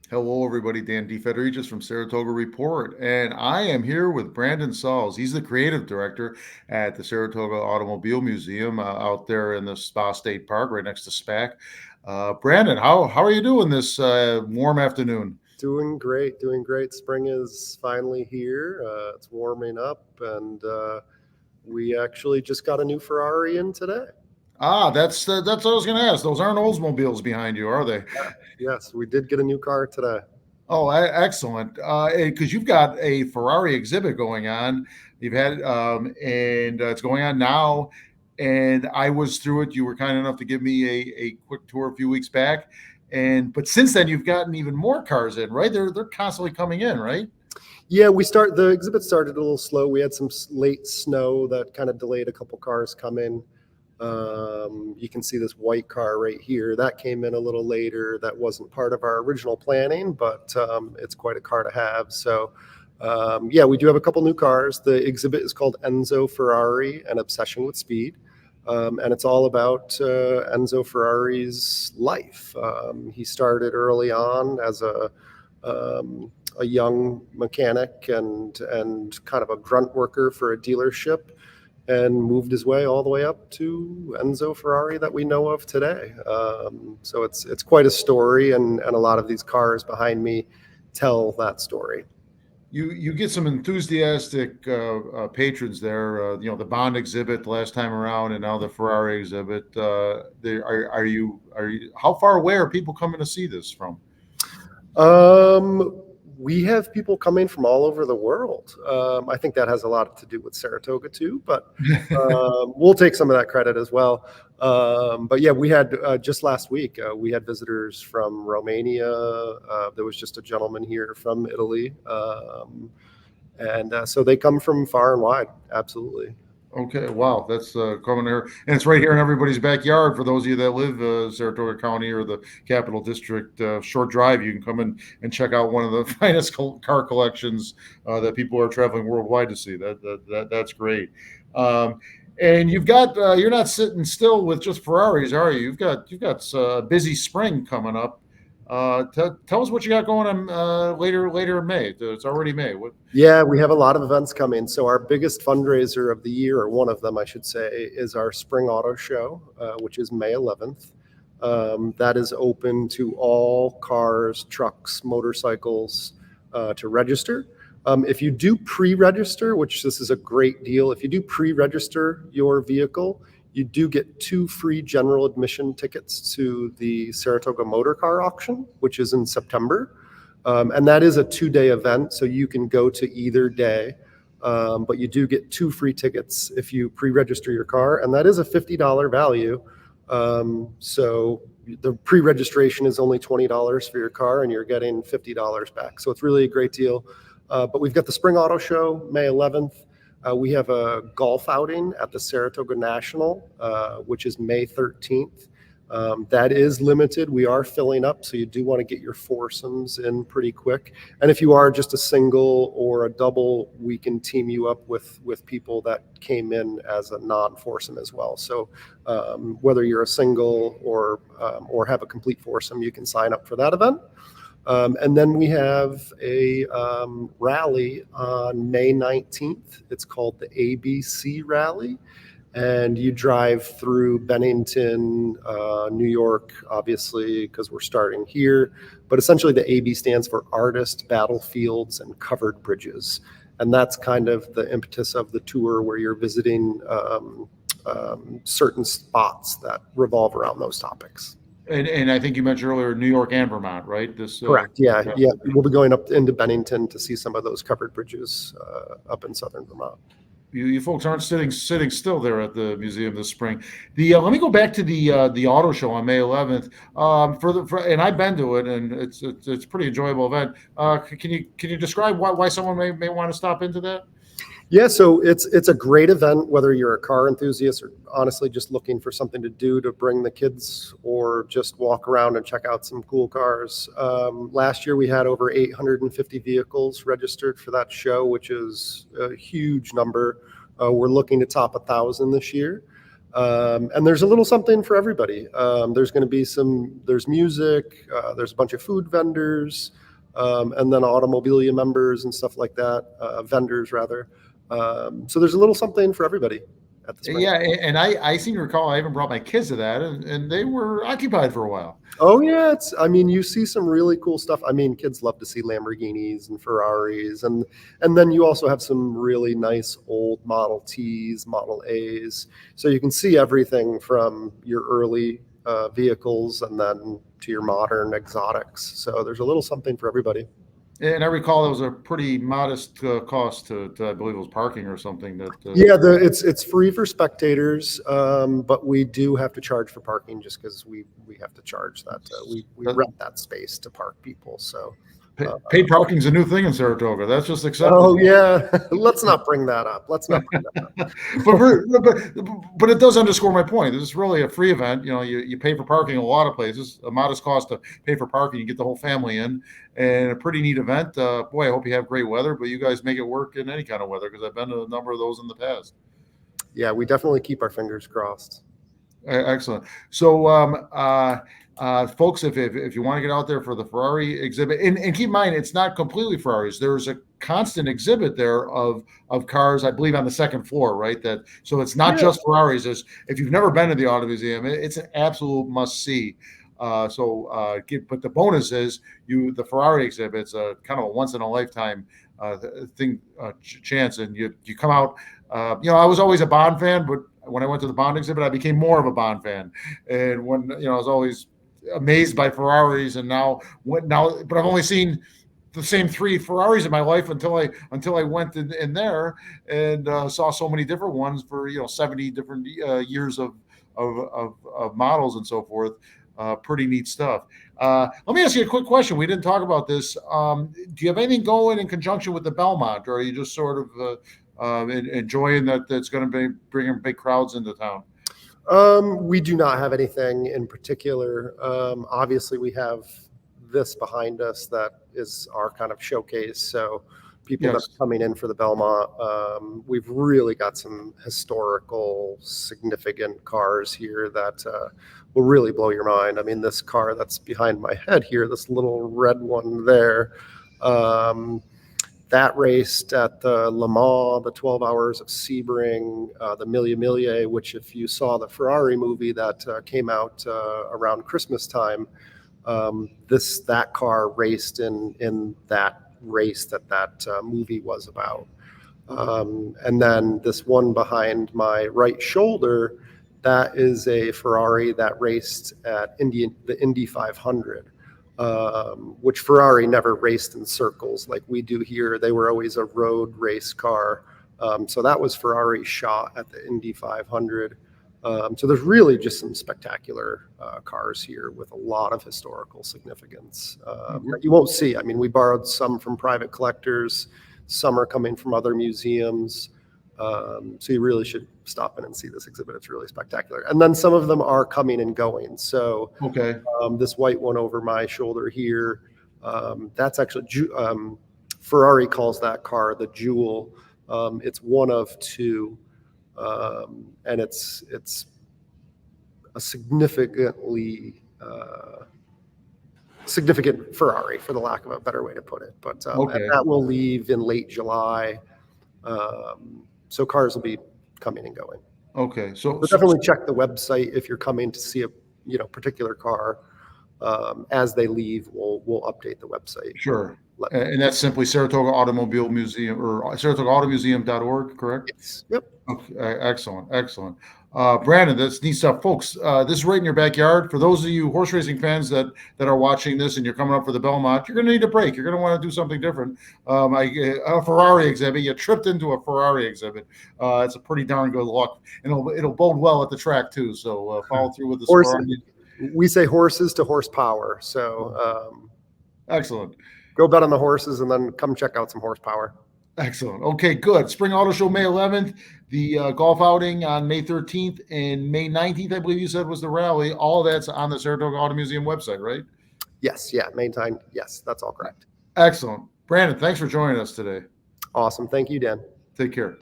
Hello, everybody. Dan DeFedericis from Saratoga Report, and I am here with Brandon Salls. He's the creative director at the Saratoga Automobile Museum out there in the Spa State Park, right next to SPAC. Brandon, how are you doing this warm afternoon? Doing great, doing great. Spring is finally here. It's warming up, and we actually just got a new Ferrari in today. That's what I was going to ask. Those aren't Oldsmobiles behind you, are they? Yes, we did get a new car today. Oh, excellent. Because you've got a Ferrari exhibit going on. You've had, and it's going on now. And I was through it. You were kind enough to give me a quick tour a few weeks back. But since then, you've gotten even more cars in, right? They're constantly coming in, right? Yeah, the exhibit started a little slow. We had some late snow that kind of delayed a couple cars coming. You can see this white car right here. That came in a little later. That wasn't part of our original planning, but it's quite a car to have. So, yeah, we do have a couple new cars. The exhibit is called Enzo Ferrari, An Obsession with Speed. And it's all about Enzo Ferrari's life. He started early on as a young mechanic and kind of a grunt worker for a dealership, and moved his way all the way up to Enzo Ferrari that we know of today. So it's quite a story, and a lot of these cars behind me tell that story. You get some enthusiastic patrons there. The Bond exhibit last time around, and now the Ferrari exhibit. Are you how far away are people coming to see this from? We have people coming from all over the world. I think that has a lot to do with Saratoga too, but we'll take some of that credit as well. But yeah, we had just last week, we had visitors from Romania. There was just a gentleman here from Italy. And so they come from far and wide. Absolutely. Okay, wow, that's coming there, and it's right here in everybody's backyard. For those of you that live Saratoga County or the Capital District, short drive, you can come in and check out one of the finest car collections that people are traveling worldwide to see. That's great. And you're not sitting still with just Ferraris, are you? You've got a busy spring coming up. Tell us what you got going on later in May. It's already May. Yeah, we have a lot of events coming. So our biggest fundraiser of the year, or one of them, I should say, is our Spring Auto Show, which is May 11th. That is open to all cars, trucks, motorcycles to register. If you do pre-register, which this is a great deal, if you do pre-register your vehicle, you do get 2 free general admission tickets to the Saratoga Motor Car Auction, which is in September. And that is a 2-day event, so you can go to either day. But you do get 2 free tickets if you pre-register your car, and that is a $50 value. So the pre-registration is only $20 for your car, and you're getting $50 back. So it's really a great deal. But we've got the Spring Auto Show, May 11th. We have a golf outing at the Saratoga National, which is May 13th. That is limited. We are filling up, so you do want to get your foursomes in pretty quick. And if you are just a single or a double, we can team you up with people that came in as a non-foursome as well. So whether you're a single or have a complete foursome, you can sign up for that event. And then we have a rally on May 19th. It's called the ABC Rally. And you drive through Bennington, New York, obviously, because we're starting here. But essentially, the AB stands for Artist, Battlefields, and Covered Bridges. And that's kind of the impetus of the tour, where you're visiting certain spots that revolve around those topics. And I think you mentioned earlier New York and Vermont, right? Correct. Yeah. We'll be going up into Bennington to see some of those covered bridges up in southern Vermont. You folks aren't sitting still there at the museum this spring. Let me go back to the auto show on May 11th. And I've been to it, and it's a pretty enjoyable event. Can you describe why someone may want to stop into that? Yeah, so it's a great event, whether you're a car enthusiast or honestly just looking for something to do to bring the kids, or just walk around and check out some cool cars. Last year we had over 850 vehicles registered for that show, which is a huge number. We're looking to top 1,000 this year. And there's a little something for everybody. There's going to be there's music, there's a bunch of food vendors, and then automobilia members and stuff like that, vendors rather. So there's a little something for everybody at the spring. Yeah, and I seem to recall I even brought my kids to that, and they were occupied for a while. Oh yeah, I mean, you see some really cool stuff. I mean, kids love to see Lamborghinis and Ferraris, and then you also have some really nice old Model Ts, Model As. So you can see everything from your early vehicles and then to your modern exotics. So there's a little something for everybody. And I recall it was a pretty modest cost to I believe it was parking or something. That Yeah, it's free for spectators, but we do have to charge for parking just because we have to charge that. We rent that space to park people. So paid parking's a new thing in Saratoga. That's just accepted. oh yeah, let's not bring that up. Let's not bring that up. but it does underscore my point. This is really a free event. You know, you pay for parking in a lot of places. A modest cost to pay for parking. You get the whole family in, and a pretty neat event. Boy, I hope you have great weather, but you guys make it work in any kind of weather because I've been to a number of those in the past. Yeah, we definitely keep our fingers crossed. Excellent. So, folks, if you want to get out there for the Ferrari exhibit, and keep in mind, it's not completely Ferraris. There's a constant exhibit there of cars, I believe, on the second floor, right? So it's not just Ferraris. If you've never been to the Auto Museum, it's an absolute must see. But the bonus is the Ferrari exhibit's a kind of a once in a lifetime chance, and you come out. I was always a Bond fan, but when I went to the Bond exhibit, I became more of a Bond fan. And when I was always amazed by Ferraris, and but I've only seen the same 3 Ferraris in my life until I went in there and saw so many different ones for 70 different years of models and so forth. Pretty neat stuff. Let me ask you a quick question. We didn't talk about this. Do you have anything going in conjunction with the Belmont, or are you just sort of enjoying that it's going to be bringing big crowds into town? We do not have anything in particular. Obviously, we have this behind us that is our kind of showcase. So people that are coming in for the Belmont, we've really got some historical, significant cars here that will really blow your mind. I mean, this car that's behind my head here, this little red one there, that raced at the Le Mans, the 12 Hours of Sebring, the Mille Miglia, which if you saw the Ferrari movie that came out around Christmas time, that car raced in that race that movie was about. And then this one behind my right shoulder, that is a Ferrari that raced at the Indy 500. Which Ferrari never raced in circles like we do here. They were always a road race car. So that was Ferrari's shot at the Indy 500. So there's really just some spectacular cars here with a lot of historical significance that you won't see. I mean, we borrowed some from private collectors. Some are coming from other museums. So you really should stop in and see this exhibit. It's really spectacular. And then some of them are coming and going. So this white one over my shoulder here, that's actually Ferrari calls that car the Jewel. It's one of 2, and it's a significant Ferrari, for the lack of a better way to put it. But and that will leave in late July. So cars will be coming and going. Okay, so definitely check the website if you're coming to see a particular car. As they leave, we'll update the website. Sure, and that's simply Saratoga Automobile Museum or SaratogaAutomuseum.org, correct? Yes. Yep. Okay, excellent. Brandon, that's neat stuff, folks. This is right in your backyard. For those of you horse racing fans that are watching this and you're coming up for the Belmont, you're going to need a break. You're going to want to do something different. A Ferrari exhibit. You tripped into a Ferrari exhibit. It's a pretty darn good look, and it'll bode well at the track too. So follow through with the horses. We say horses to horsepower. So excellent. Go bet on the horses and then come check out some horsepower. Excellent. Okay, good. Spring Auto Show, May 11th. The golf outing on May 13th and May 19th, I believe you said, was the rally. All of that's on the Saratoga Auto Museum website, right? Yes. Yeah. May 9th. Yes, that's all correct. Excellent. Brandon, thanks for joining us today. Awesome. Thank you, Dan. Take care.